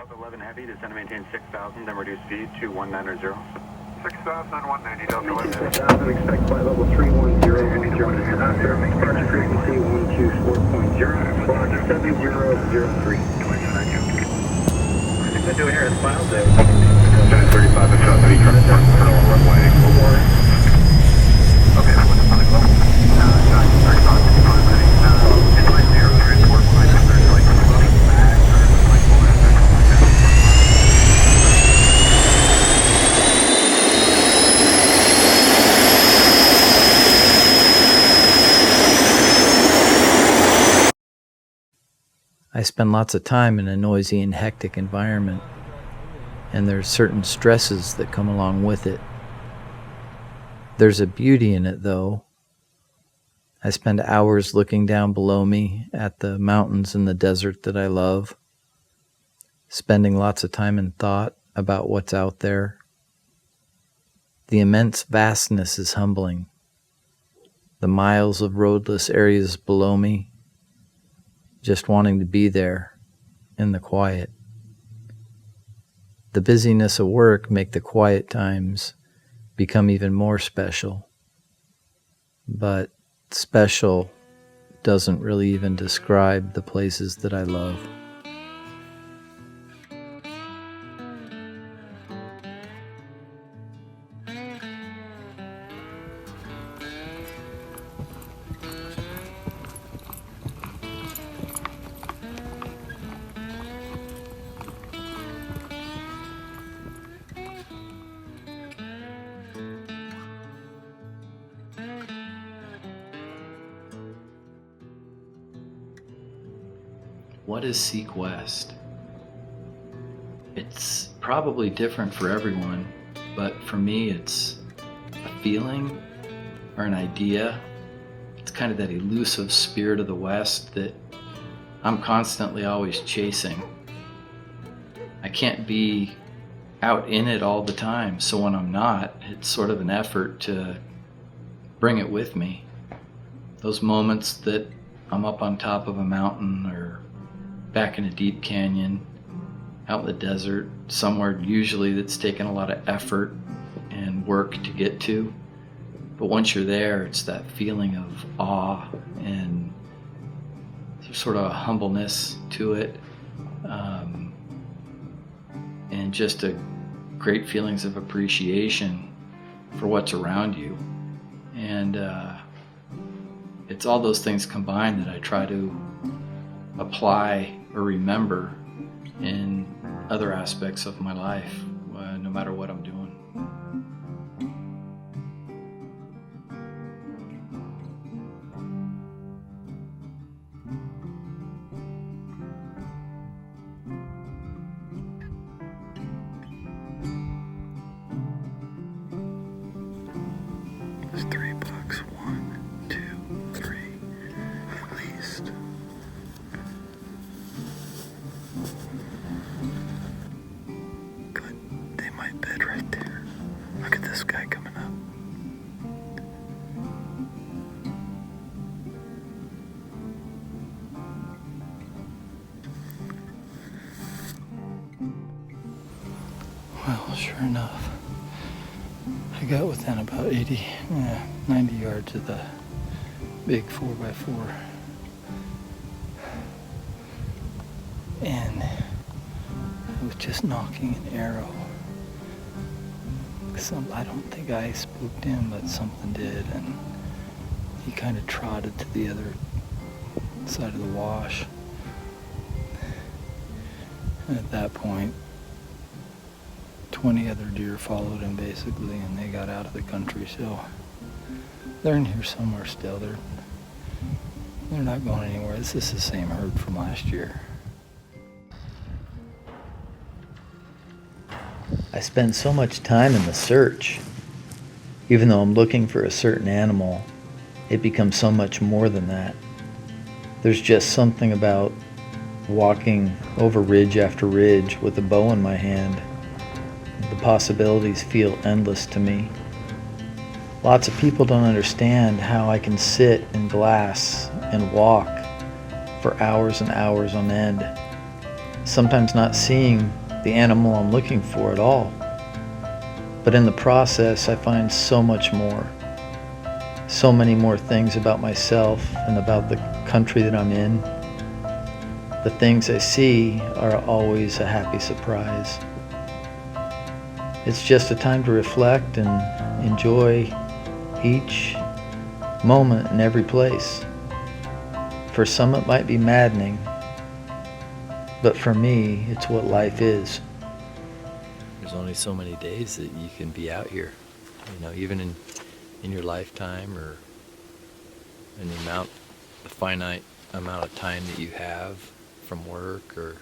South 11 heavy, descend and maintain 6,000, then reduce speed to 190. 6,000 and 190, Delta 11. 6,000, expect flight level 310, departure frequency 124.0, clock 7003. What are doing here in Cloud Day? 1035 and South Heavy, turn runway 4. Okay, what's the public level? 35, 65, ready. Inline 0, transport, flight, there's like back, or like full end, there's like that. I spend lots of time in a noisy and hectic environment, and there's certain stresses that come along with it. There's a beauty in it, though. I spend hours looking down below me at the mountains and the desert that I love, spending lots of time in thought about what's out there. The immense vastness is humbling. The miles of roadless areas below me, just wanting to be there in the quiet. The busyness of work make the quiet times become even more special. But special doesn't really even describe the places that I love. What is Seekwest? It's probably different for everyone, but for me it's a feeling or an idea. It's kind of that elusive spirit of the West that I'm constantly always chasing. I can't be out in it all the time, so when I'm not, it's sort of an effort to bring it with me. Those moments that I'm up on top of a mountain or back in a deep canyon, out in the desert, somewhere usually that's taken a lot of effort and work to get to. But once you're there, it's that feeling of awe and there's sort of a humbleness to it, and just a great feelings of appreciation for what's around you. And it's all those things combined that I try to apply or remember in other aspects of my life, no matter what I'm doing. It's $3. 1, 2, 3, at least. Good. They might bed right there. Look at this guy coming up. Well, sure enough, I got within about 90 yards of the big 4x4. And I was just knocking an arrow. I don't think I spooked him, but something did, and he kind of trotted to the other side of the wash. And at that point, 20 other deer followed him basically, and they got out of the country, so they're in here somewhere still. They're not going anywhere. This is the same herd from last year. I spend so much time in the search. Even though I'm looking for a certain animal, it becomes so much more than that. There's just something about walking over ridge after ridge with a bow in my hand. The possibilities feel endless to me. Lots of people don't understand how I can sit in glass and walk for hours and hours on end. sometimes not seeing the animal I'm looking for at all. But in the process, I find so much more. So many more things about myself and about the country that I'm in. The things I see are always a happy surprise. It's just a time to reflect and enjoy each moment in every place. For some it might be maddening, but for me, it's what life is. There's only so many days that you can be out here, even in your lifetime, or in the finite amount of time that you have from work, or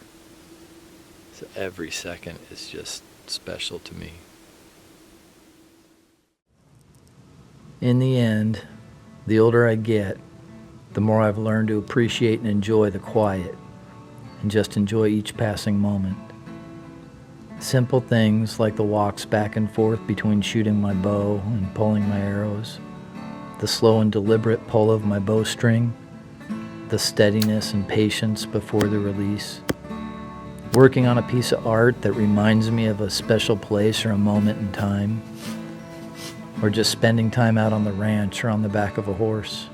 so every second is just special to me. In the end, the older I get, the more I've learned to appreciate and enjoy the quiet, and just enjoy each passing moment. Simple things like the walks back and forth between shooting my bow and pulling my arrows, the slow and deliberate pull of my bowstring, the steadiness and patience before the release, working on a piece of art that reminds me of a special place or a moment in time, or just spending time out on the ranch or on the back of a horse.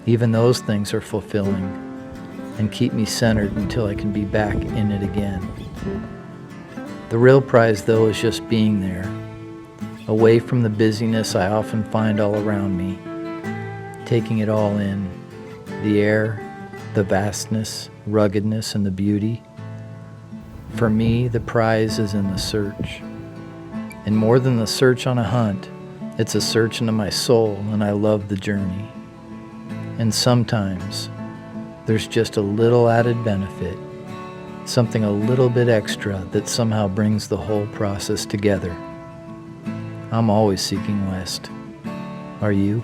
Even those things are fulfilling and keep me centered until I can be back in it again. The real prize, though, is just being there, away from the busyness I often find all around me, taking it all in, the air, the vastness, ruggedness, and the beauty. For me, the prize is in the search. And more than the search on a hunt, it's a search into my soul, and I love the journey. And sometimes, there's just a little added benefit, something a little bit extra that somehow brings the whole process together. I'm always seeking west. Are you?